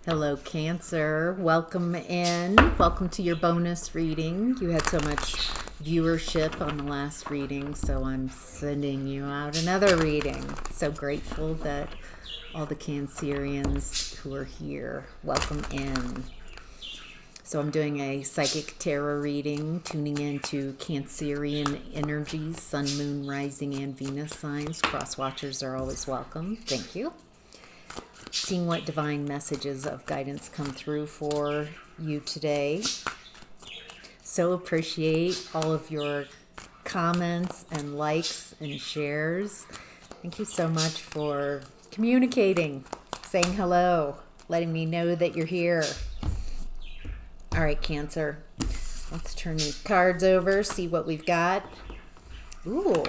Hello, Cancer. Welcome in. Welcome to your bonus reading. You had so much viewership on the last reading, so I'm sending you out another reading. So grateful that all the Cancerians who are here, welcome in. So I'm doing a psychic tarot reading, tuning into Cancerian energies, sun, moon, rising, and Venus signs. Cross watchers are always welcome. Thank you. Seeing what divine messages of guidance come through for you today. So appreciate all of your comments and likes and shares. Thank you so much for communicating, saying hello, letting me know that you're here. All right, Cancer. Let's turn these cards over, see what we've got. Ooh,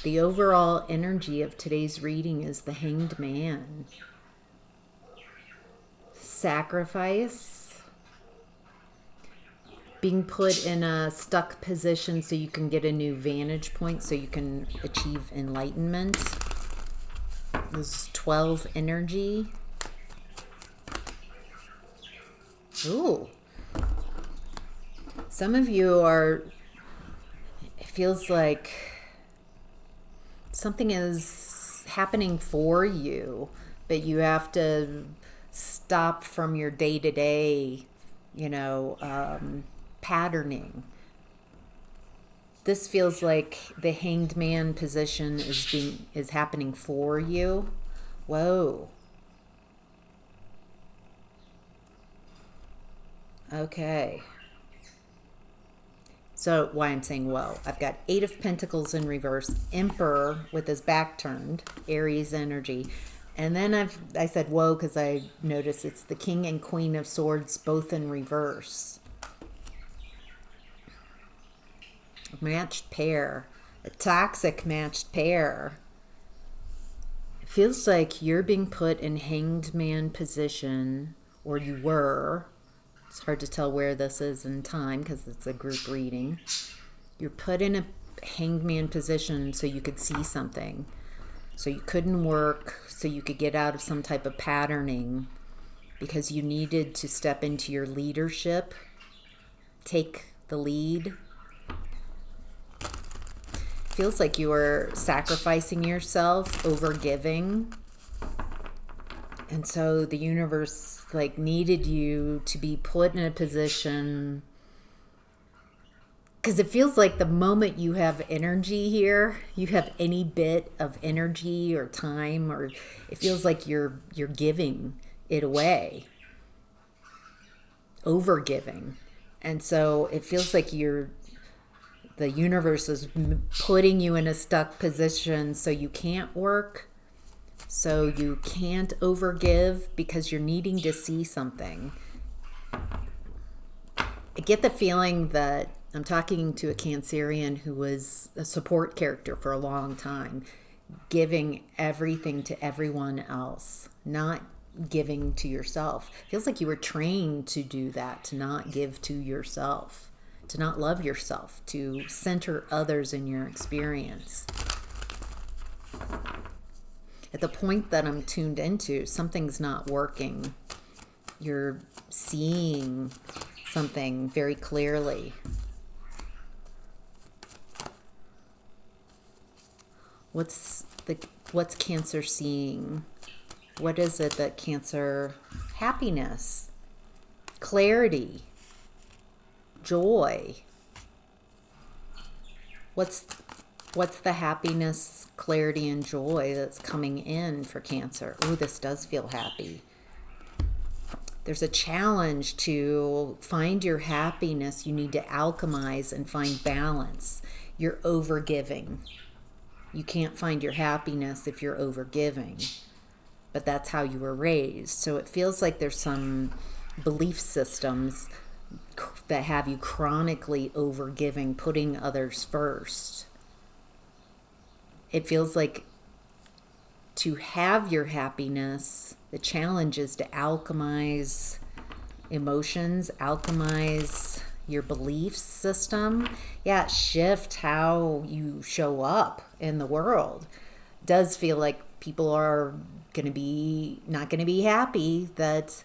the overall energy of today's reading is the Hanged Man. Sacrifice, being put in a stuck position so you can get a new vantage point, so you can achieve enlightenment. This is 12 energy. Ooh. Some of you are, it feels like something is happening for you, but you have to stop from your day-to-day, patterning. This feels like the Hanged Man position is happening for you. Whoa. Okay. So why I'm saying whoa, I've got 8 of Pentacles in reverse, Emperor with his back turned, Aries energy. And then I said whoa because I noticed it's the King and Queen of Swords both in reverse. Matched pair. A toxic matched pair. It feels like you're being put in Hanged Man position, or you were. It's hard to tell where this is in time because it's a group reading. You're put in a Hanged Man position so you could see something. So you couldn't work, so you could get out of some type of patterning because you needed to step into your leadership, take the lead. Feels like you were sacrificing yourself, over giving. And so the universe needed you to be put in a position, because it feels like the moment you have energy here, you have any bit of energy or time, or it feels like you're giving it away, over giving. And so it feels like the universe is putting you in a stuck position so you can't work, so you can't overgive because you're needing to see something. I get the feeling that I'm talking to a Cancerian who was a support character for a long time, giving everything to everyone else, not giving to yourself. Feels like you were trained to do that, to not give to yourself, to not love yourself, to center others in your experience. At the point that I'm tuned into, something's not working. You're seeing something very clearly. What's Cancer seeing? What is it that Cancer? Happiness, clarity, joy. What's the happiness, clarity, and joy that's coming in for Cancer? Oh, this does feel happy. There's a challenge to find your happiness. You need to alchemize and find balance. You're overgiving. You can't find your happiness if you're overgiving. But that's how you were raised. So it feels like there's some belief systems that have you chronically overgiving, putting others first. It feels like to have your happiness, the challenge is to alchemize emotions, alchemize your belief system. Yeah, shift how you show up in the world. Does feel like people are going to be not going to be happy that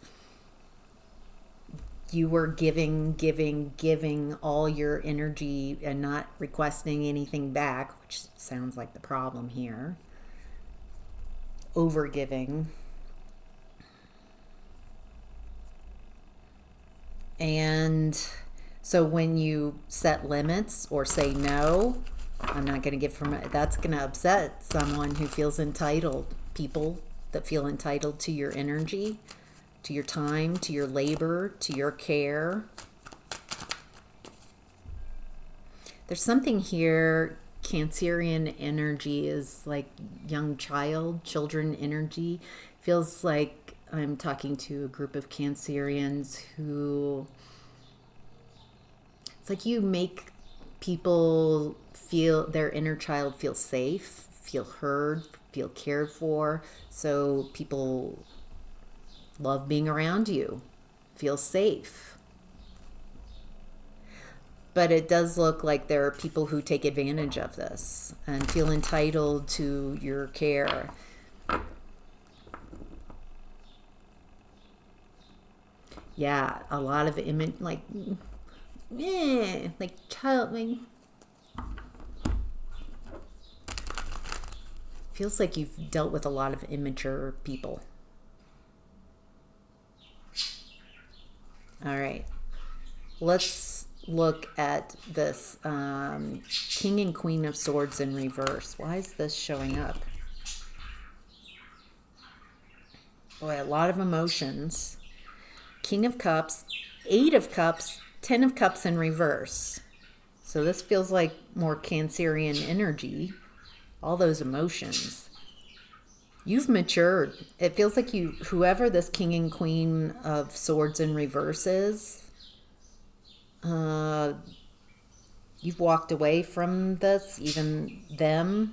you were giving all your energy and not requesting anything back, which sounds like the problem here. Over giving. And so when you set limits or say no, I'm not going to give from, that's going to upset someone who feels entitled. People that feel entitled to your energy, to your time, to your labor, to your care. There's something here, Cancerian energy is like young children energy. Feels like I'm talking to a group of Cancerians who, it's like you make people feel, their inner child feel safe, feel heard, feel cared for. So people love being around you, feel safe. But it does look like there are people who take advantage of this and feel entitled to your care. Yeah, a lot of image, like child, like, feels like you've dealt with a lot of immature people. All right, let's look at this King and Queen of Swords in reverse. Why is this showing up? Boy, a lot of emotions. King of Cups, 8 of Cups, 10 of Cups in reverse. So this feels like more Cancerian energy. All those emotions. You've matured. It feels like you, whoever this King and Queen of Swords in reverse is, you've walked away from this, even them.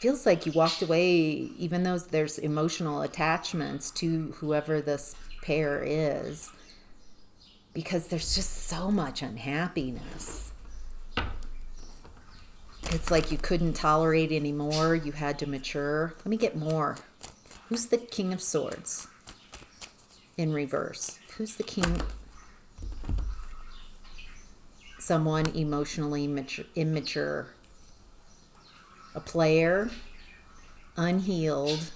Feels like you walked away, even though there's emotional attachments to whoever this pair is, because there's just so much unhappiness. It's like you couldn't tolerate anymore. You had to mature. Let me get more. Who's the King of Swords in reverse? Who's the King? Someone emotionally immature. A player, unhealed,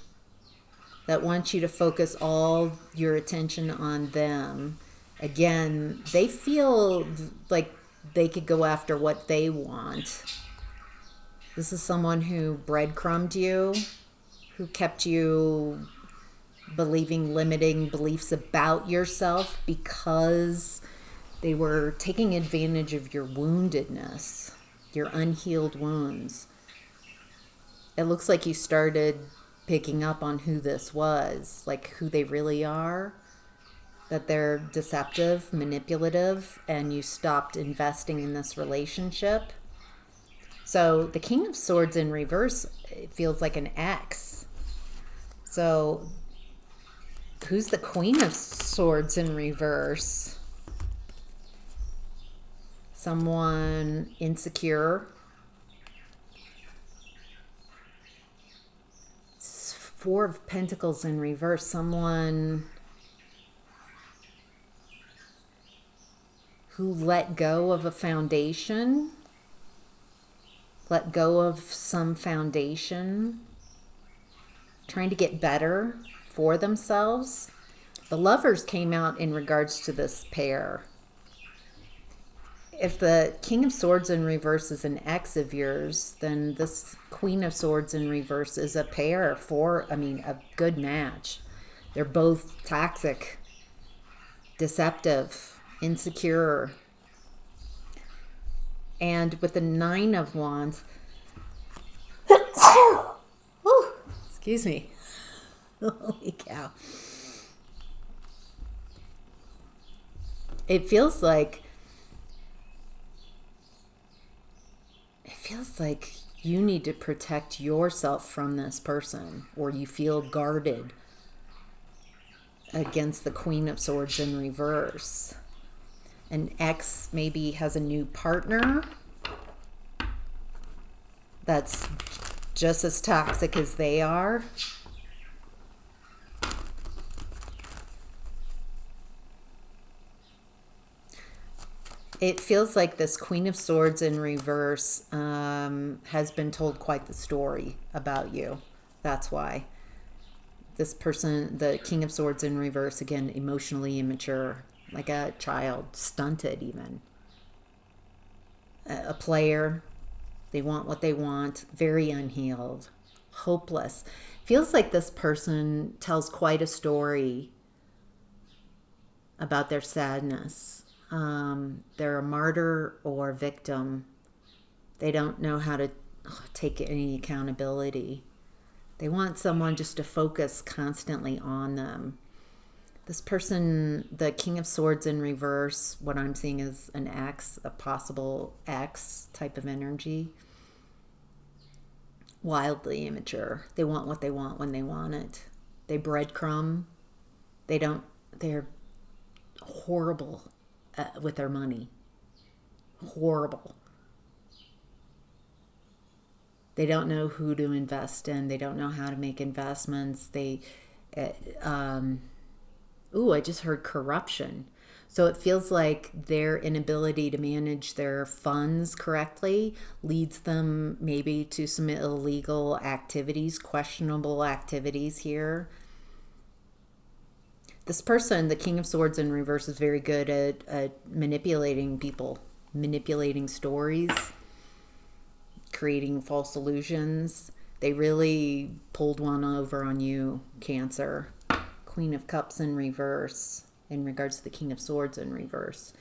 that wants you to focus all your attention on them. Again, they feel like they could go after what they want. This is someone who breadcrumbed you, who kept you believing limiting beliefs about yourself because they were taking advantage of your woundedness, your unhealed wounds. It looks like you started picking up on who this was, like who they really are, that they're deceptive, manipulative, and you stopped investing in this relationship. So the King of Swords in reverse, it feels like an ex. So who's the Queen of Swords in reverse? Someone insecure. 4 of Pentacles in reverse. Someone who let go of a foundation, let go of some foundation, trying to get better for themselves. The Lovers came out in regards to this pair. If the King of Swords in reverse is an ex of yours, then this Queen of Swords in reverse is a pair a good match. They're both toxic, deceptive, insecure. And with the 9 of Wands, excuse me. Holy cow. It feels like you need to protect yourself from this person, or you feel guarded against the Queen of Swords in reverse. An ex maybe has a new partner that's just as toxic as they are. It feels like this Queen of Swords in reverse has been told quite the story about you. That's why. This person, the King of Swords in reverse, again, emotionally immature, like a child, stunted even. A player, they want what they want, very unhealed, hopeless. Feels like this person tells quite a story about their sadness. They're a martyr or victim. They don't know how to take any accountability. They want someone just to focus constantly on them. This person, the King of Swords in reverse, what I'm seeing is an X, a possible X type of energy. Wildly immature. They want what they want when they want it. They breadcrumb. They're horrible with their money. Horrible. They don't know who to invest in. They don't know how to make investments. I just heard corruption. So it feels like their inability to manage their funds correctly leads them maybe to some illegal activities, questionable activities here. This person, the King of Swords in reverse, is very good at manipulating people, manipulating stories, creating false illusions. They really pulled one over on you, Cancer. Queen of Cups in reverse in regards to the King of Swords in reverse.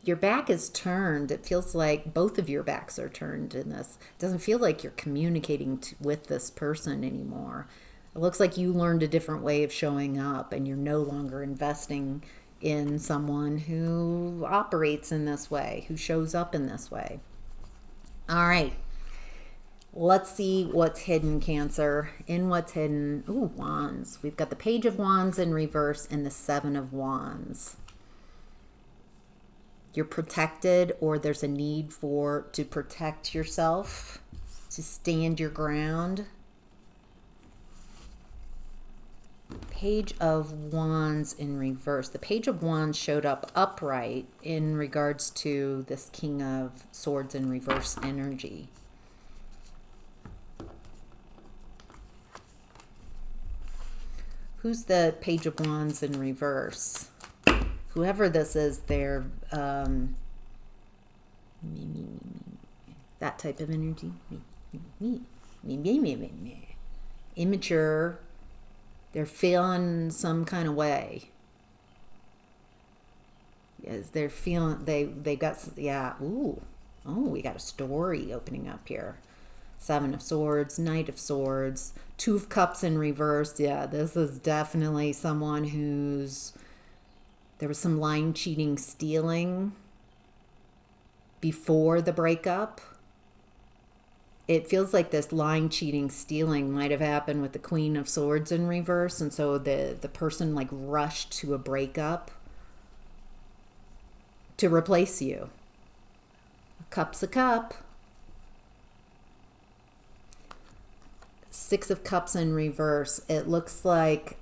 Your back is turned. It feels like both of your backs are turned in this. It doesn't feel like you're communicating with this person anymore. It looks like you learned a different way of showing up and you're no longer investing in someone who operates in this way, who shows up in this way. All right. Let's see what's hidden, Cancer. In what's hidden, Wands. We've got the Page of Wands in reverse and the Seven of Wands. You're protected, or there's a need to protect yourself, to stand your ground. Page of Wands in reverse. The Page of Wands showed up upright in regards to this King of Swords in reverse energy. Who's the Page of Wands in reverse? Whoever this is, they're that type of energy. Immature. They're feeling some kind of way. Yes, they're feeling, they got, yeah, we got a story opening up here. Seven of Swords, Knight of Swords, Two of Cups in reverse. Yeah, this is definitely someone there was some lying, cheating, stealing before the breakup. It feels like this lying, cheating, stealing might have happened with the Queen of Swords in reverse. And so the person like rushed to a breakup to replace you. Cup's a cup. Six of Cups in reverse. It looks like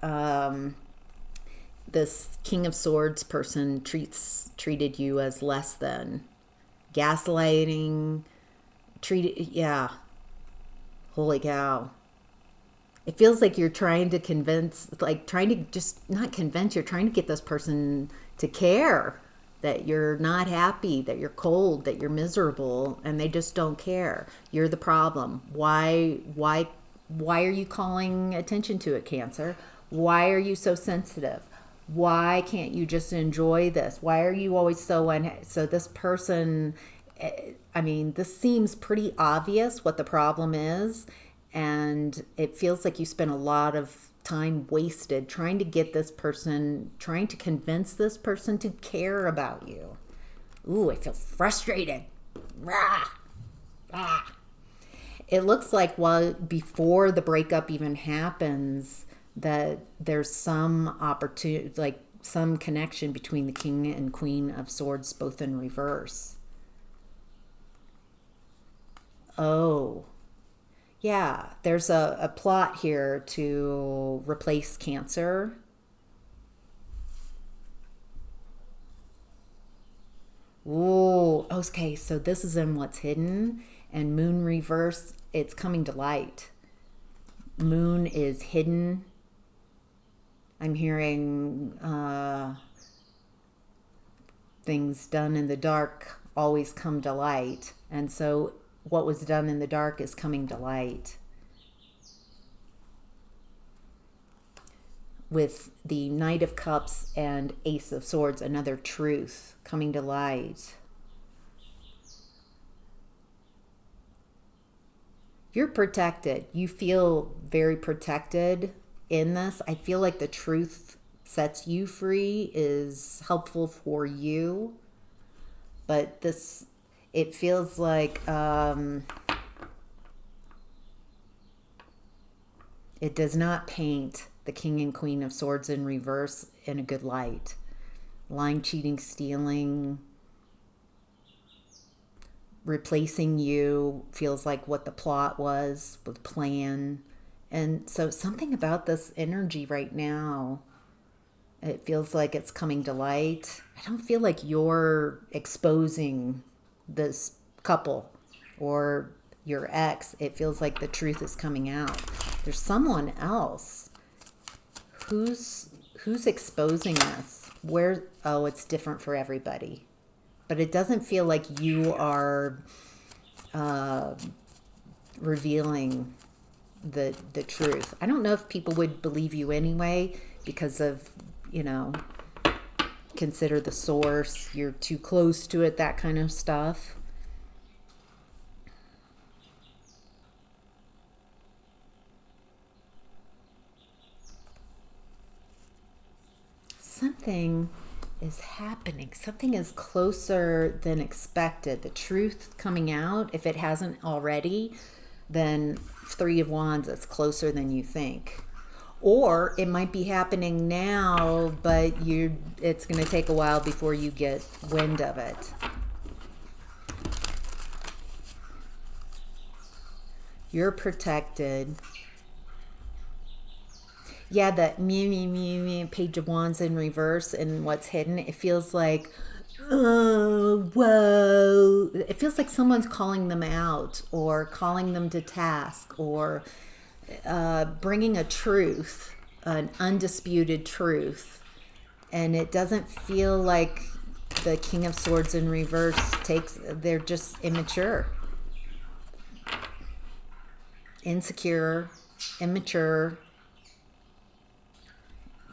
this King of Swords person treated you as less than. Gaslighting. Holy cow. It feels like you're trying to not convince, you're trying to get this person to care that you're not happy, that you're cold, that you're miserable, and they just don't care. You're the problem. Why are you calling attention to it, Cancer? Why are you so sensitive? Why can't you just enjoy this? Why are you always so this person, this seems pretty obvious what the problem is, and it feels like you spent a lot of time wasted trying to convince this person to care about you. I feel frustrated. Rah! Ah! It looks like before the breakup even happens, that there's some opportunity, like some connection between the King and Queen of Swords, both in reverse. Oh, Yeah, there's a plot here to replace Cancer. Ooh, okay, so this is in what's hidden, and Moon reverse, it's coming to light. Moon is hidden. I'm hearing things done in the dark always come to light. And so what was done in the dark is coming to light. With the Knight of Cups and Ace of Swords, another truth coming to light. You're protected. You feel very protected in this. I feel like the truth sets you free, is helpful for you. But this, it feels like it does not paint the King and Queen of Swords in reverse in a good light. Lying, cheating, stealing, replacing you feels like what the plot was, the plan. And so something about this energy right now, it feels like it's coming to light. I don't feel like you're exposing this couple or your ex. It feels like the truth is coming out. There's someone else who's exposing this. Where, oh, it's different for everybody. But it doesn't feel like you are revealing the truth. I don't know if people would believe you anyway because of, you know, consider the source, you're too close to it, that kind of stuff. Something is happening. Something is closer than expected. The truth coming out, if it hasn't already, then Three of Wands is closer than you think. Or it might be happening now, but it's going to take a while before you get wind of it. You're protected. Yeah, that me, Page of Wands in reverse and what's hidden, it feels like, oh, whoa. It feels like someone's calling them out or calling them to task or bringing a truth, an undisputed truth. And it doesn't feel like the King of Swords in reverse they're just immature. Insecure, immature.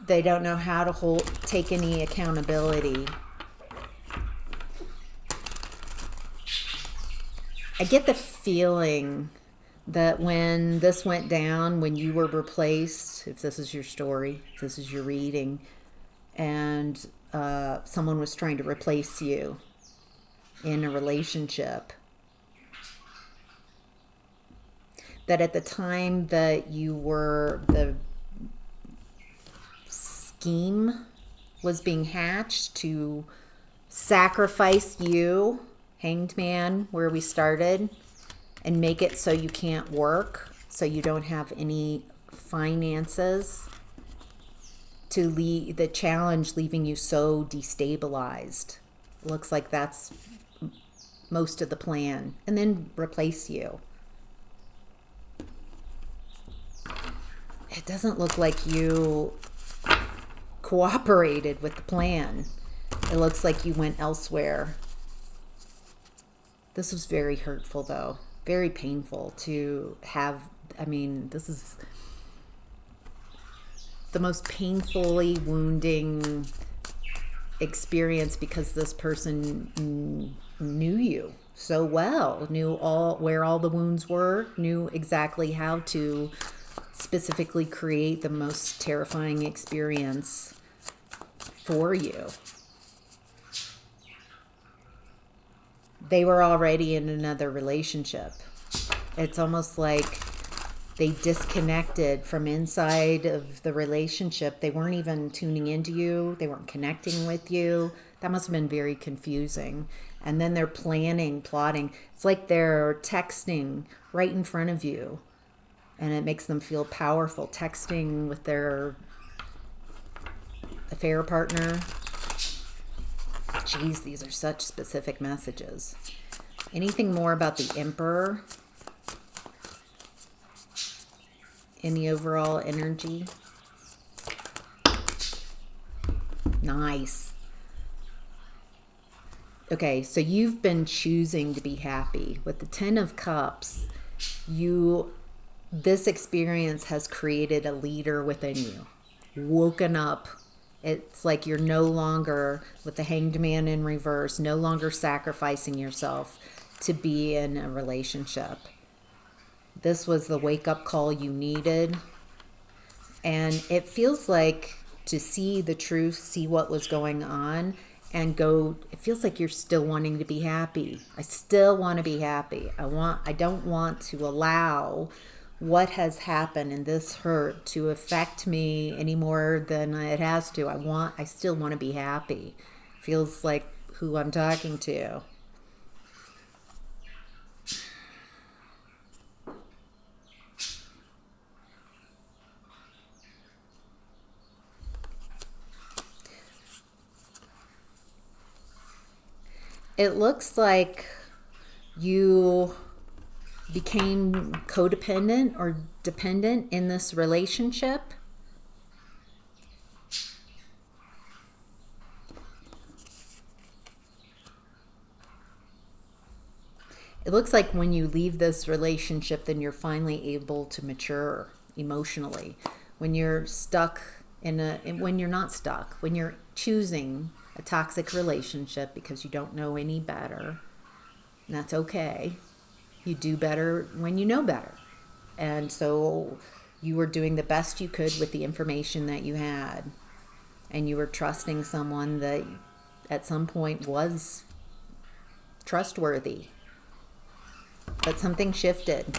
They don't know how to take any accountability. I get the feeling that when this went down, when you were replaced, if this is your story, if this is your reading, and someone was trying to replace you in a relationship, that at the time that you were, the scheme was being hatched to sacrifice you, Hanged Man, where we started, and make it so you can't work, so you don't have any finances, to leave the challenge, leaving you so destabilized. Looks like that's most of the plan, and then replace you. It doesn't look like you cooperated with the plan. It looks like you went elsewhere. This was very hurtful, though. Very painful to have. I mean, this is the most painfully wounding experience because this person knew you so well, knew where all the wounds were, knew exactly how to specifically create the most terrifying experience for you. They were already in another relationship. It's almost like they disconnected from inside of the relationship. They weren't even tuning into you. They weren't connecting with you. That must have been very confusing. And then they're planning, plotting. It's like they're texting right in front of you. and it makes them feel powerful. Texting with their affair partner. Geez, these are such specific messages. Anything more about the Emperor in the overall energy? Nice. Okay, so you've been choosing to be happy. With the Ten of Cups, this experience has created a leader within you. Woken up. It's like you're no longer, with the Hanged Man in reverse, no longer sacrificing yourself to be in a relationship. This was the wake-up call you needed. And it feels like to see the truth, see what was going on, and go, it feels like you're still wanting to be happy. I still want to be happy. I don't want to allow what has happened and this hurt to affect me any more than it has to. I still want to be happy. Feels like who I'm talking to. It looks like you became codependent or dependent in this relationship. It looks like when you leave this relationship, then you're finally able to mature emotionally. When you're stuck when you're not stuck, when you're choosing a toxic relationship because you don't know any better, and that's okay. You do better when you know better. And so you were doing the best you could with the information that you had. And you were trusting someone that at some point was trustworthy. But something shifted.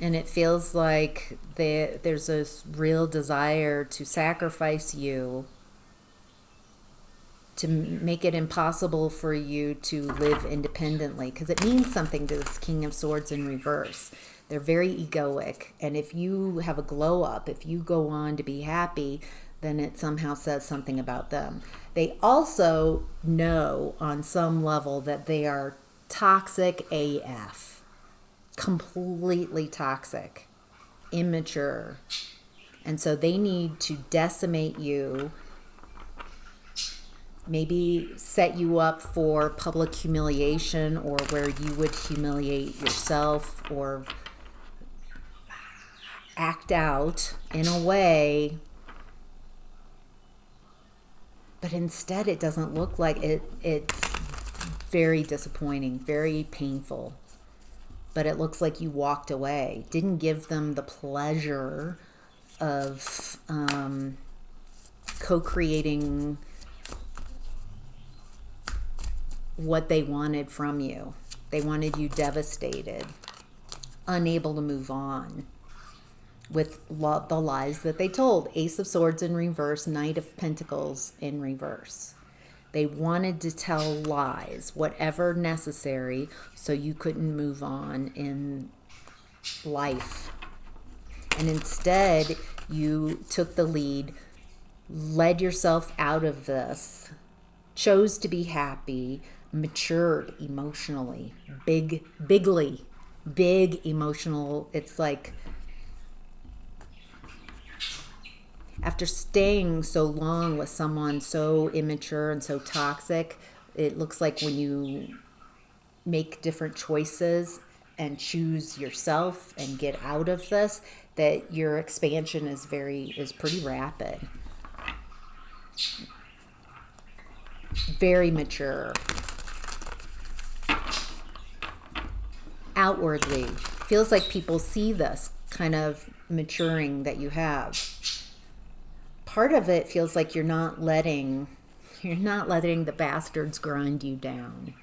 And it feels like there's this real desire to sacrifice you, to make it impossible for you to live independently, because it means something to this King of Swords in reverse. They're very egoic, and if you have a glow up, if you go on to be happy, then it somehow says something about them. They also know on some level that they are toxic AF, completely toxic, immature, and so they need to decimate you, maybe set you up for public humiliation, or where you would humiliate yourself or act out in a way. But instead, it doesn't look like it. It's very disappointing, very painful. But it looks like you walked away. Didn't give them the pleasure of co-creating what they wanted from you. They wanted you devastated, unable to move on with the lies that they told. Ace of Swords in reverse, Knight of Pentacles in reverse. They wanted to tell lies, whatever necessary, so you couldn't move on in life. And instead, you took the lead, led yourself out of this, chose to be happy, matured emotionally, big emotional. It's like after staying so long with someone so immature and so toxic, it looks like when you make different choices and choose yourself and get out of this, that your expansion is pretty rapid. Very mature. Outwardly, feels like people see this kind of maturing that you have. Part of it feels like you're not letting the bastards grind you down.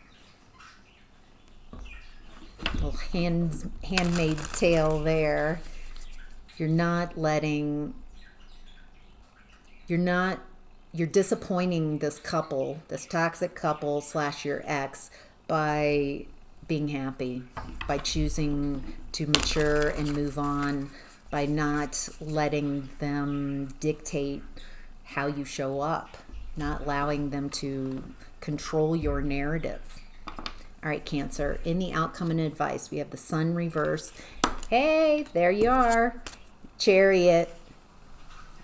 Little handmade tale there. You're disappointing this couple, this toxic couple / your ex, by being happy, by choosing to mature and move on, by not letting them dictate how you show up, not allowing them to control your narrative. All right, Cancer, any outcome and advice? We have the Sun reverse. Hey, there you are. Chariot,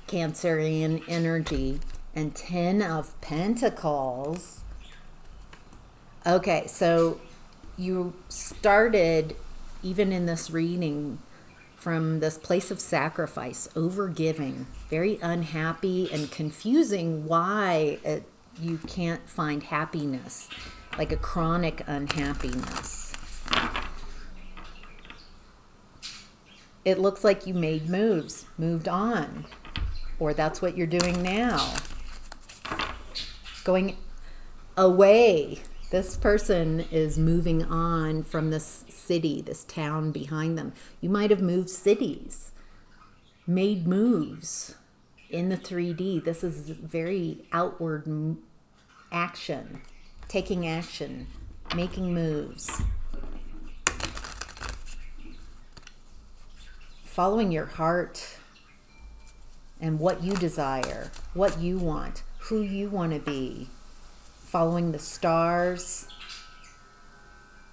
Cancerian energy, and 10 of Pentacles. Okay, so you started, even in this reading, from this place of sacrifice, overgiving, very unhappy and confusing why you can't find happiness, like a chronic unhappiness. It looks like you made moves, moved on, or that's what you're doing now. Going away. This person is moving on from this city, this town behind them. You might have moved cities, made moves in the 3D. This is very outward action, taking action, making moves. Following your heart and what you desire, what you want, who you want to be. Following the stars,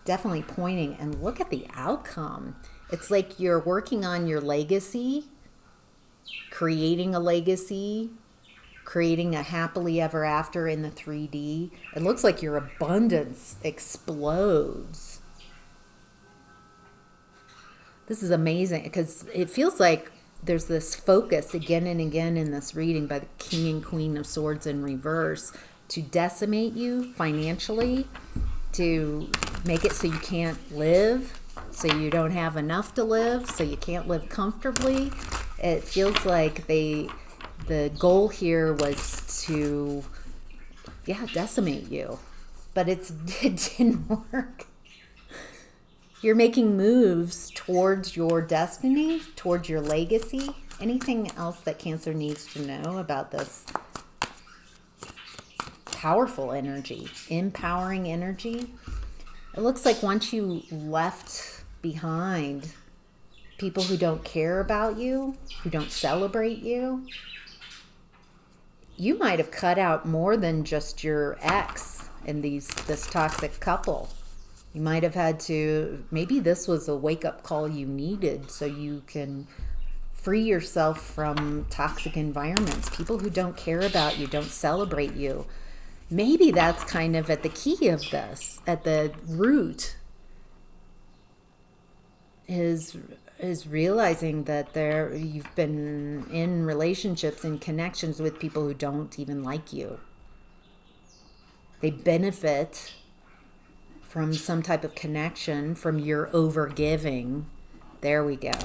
definitely pointing, and look at the outcome. It's like you're working on your legacy, creating a legacy, creating a happily ever after in the 3D. It looks like your abundance explodes. This is amazing because it feels like there's this focus again and again in this reading by the King and Queen of Swords in reverse to decimate you financially, to make it so you can't live, so you don't have enough to live, so you can't live comfortably. It feels like the goal here was to, decimate you. But it didn't work. You're making moves towards your destiny, towards your legacy. Anything else that Cancer needs to know about this powerful energy, empowering energy? It looks like once you left behind people who don't care about you, who don't celebrate you, you might have cut out more than just your ex and this toxic couple. You might have had to, maybe this was a wake-up call you needed so you can free yourself from toxic environments, people who don't care about you, don't celebrate you. Maybe that's kind of at the key of this, at the root, is realizing that you've been in relationships and connections with people who don't even like you. They benefit from some type of connection, from your overgiving. There we go.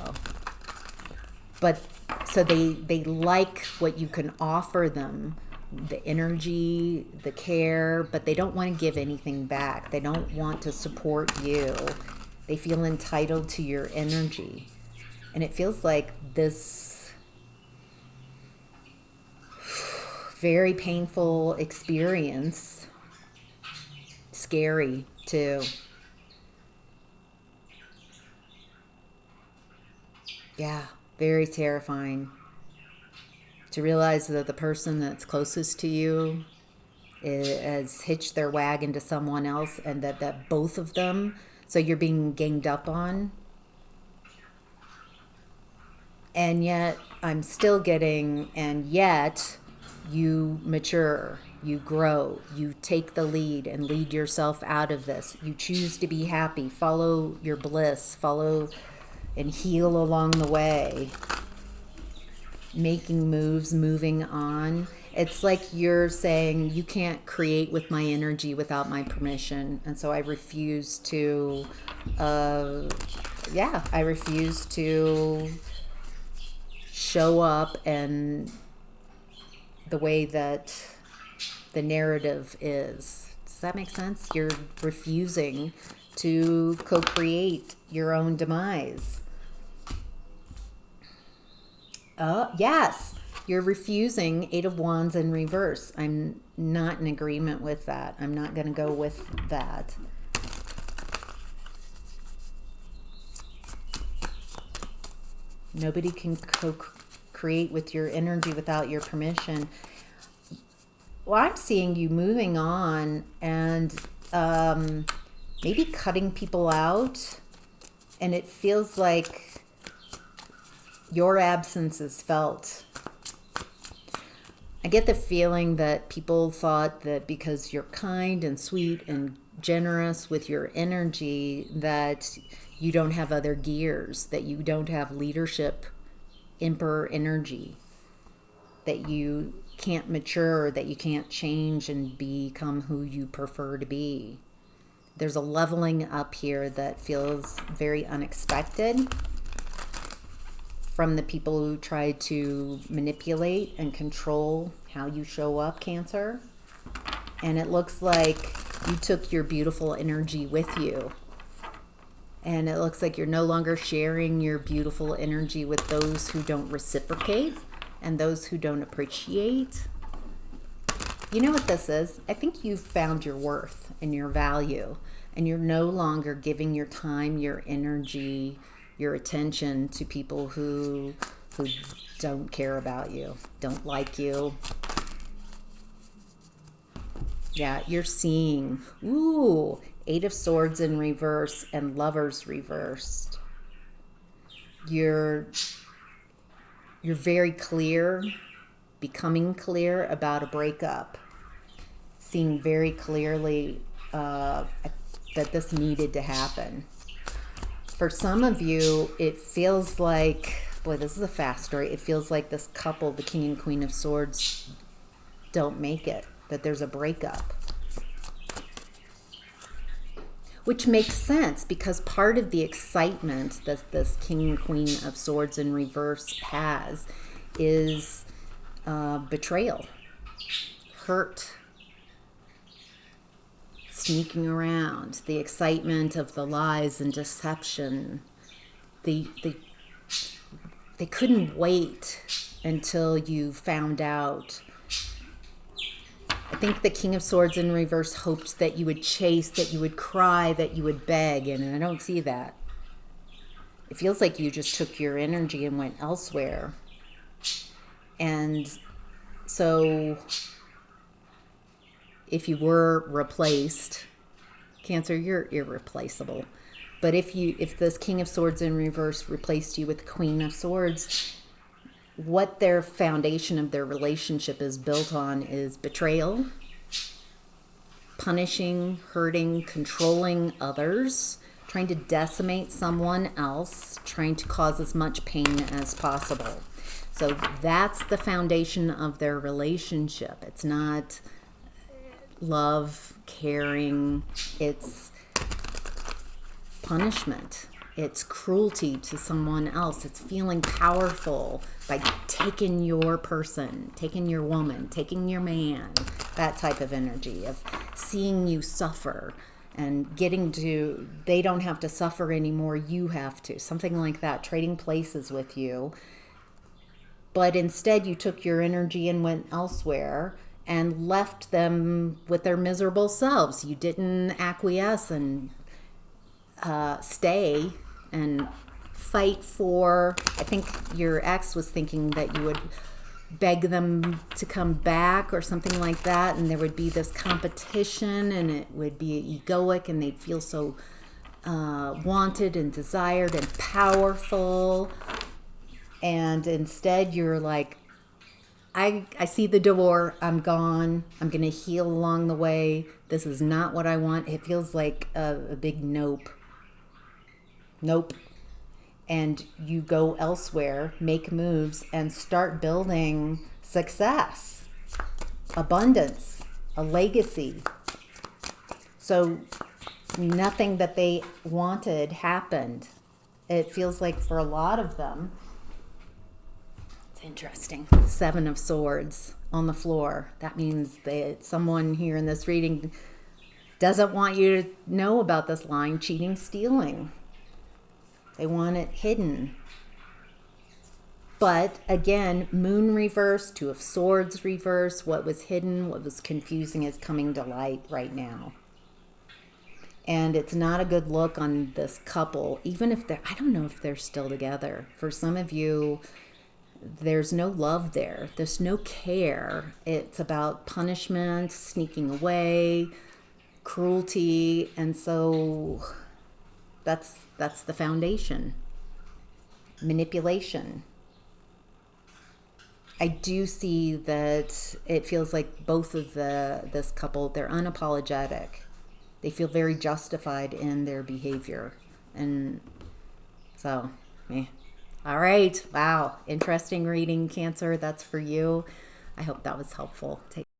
But so they like what you can offer them, the energy, the care, but they don't want to give anything back. They don't want to support you. They feel entitled to your energy. And it feels like this very painful experience, scary too. Yeah, very terrifying. To realize that the person that's closest to you has hitched their wagon to someone else, and that both of them, so you're being ganged up on. And yet I'm still getting, and yet you mature, you grow, you take the lead and lead yourself out of this. You choose to be happy, follow your bliss, follow and heal along the way. Making moves, moving on. It's like you're saying, you can't create with my energy without my permission. And so I refuse to, I refuse to show up and the way that the narrative is. Does that make sense? You're refusing to co-create your own demise. Yes, you're refusing 8 of Wands in reverse. I'm not in agreement with that. I'm not going to go with that. Nobody can co-create with your energy without your permission. Well, I'm seeing you moving on and maybe cutting people out. And it feels like your absence is felt. I get the feeling that people thought that because you're kind and sweet and generous with your energy, that you don't have other gears, that you don't have leadership, emperor energy, that you can't mature, that you can't change and become who you prefer to be. There's a leveling up here that feels very unexpected from the people who try to manipulate and control how you show up, Cancer. And it looks like you took your beautiful energy with you. And it looks like you're no longer sharing your beautiful energy with those who don't reciprocate and those who don't appreciate. You know what this is? I think you've found your worth and your value, and you're no longer giving your time, your energy, your attention to people who don't care about you, don't like you. Yeah, you're seeing, ooh, 8 of Swords in reverse and Lovers reversed. You're very clear, becoming clear about a breakup, seeing very clearly that this needed to happen. For some of you, it feels like, boy, this is a fast story. It feels like this couple, the King and Queen of Swords, don't make it, that there's a breakup. Which makes sense, because part of the excitement that this King and Queen of Swords in reverse has is betrayal, hurt, sneaking around, the excitement of the lies and deception. They couldn't wait until you found out. I think the King of Swords in reverse hoped that you would chase, that you would cry, that you would beg, and I don't see that. It feels like you just took your energy and went elsewhere. And so if you were replaced, Cancer, you're irreplaceable. But if this King of Swords in reverse replaced you with Queen of Swords, what their foundation of their relationship is built on is betrayal, punishing, hurting, controlling others, trying to decimate someone else, trying to cause as much pain as possible. So that's the foundation of their relationship. It's not love, caring, it's punishment. It's cruelty to someone else. It's feeling powerful by taking your person, taking your woman, taking your man, that type of energy of seeing you suffer and getting to, they don't have to suffer anymore, you have to, something like that, trading places with you. But instead you took your energy and went elsewhere and left them with their miserable selves. You didn't acquiesce and stay and fight for, I think your ex was thinking that you would beg them to come back or something like that, and there would be this competition and it would be egoic and they'd feel so wanted and desired and powerful. And instead you're like, I see the door, I'm gone, I'm gonna heal along the way, this is not what I want. It feels like a big nope. And you go elsewhere, make moves, and start building success, abundance, a legacy. So nothing that they wanted happened. It feels like for a lot of them, it's interesting. 7 of Swords on the floor. That means that someone here in this reading doesn't want you to know about this lying, cheating, stealing. They want it hidden. But again, Moon reverse, 2 of Swords reverse. What was hidden, what was confusing is coming to light right now. And it's not a good look on this couple, even if they're, I don't know if they're still together. For some of you, there's no love there. There's no care. It's about punishment, sneaking away, cruelty. And so that's the foundation. Manipulation. I do see that it feels like both of this couple, they're unapologetic. They feel very justified in their behavior. And so, all right. Wow. Interesting reading, Cancer. That's for you. I hope that was helpful. Take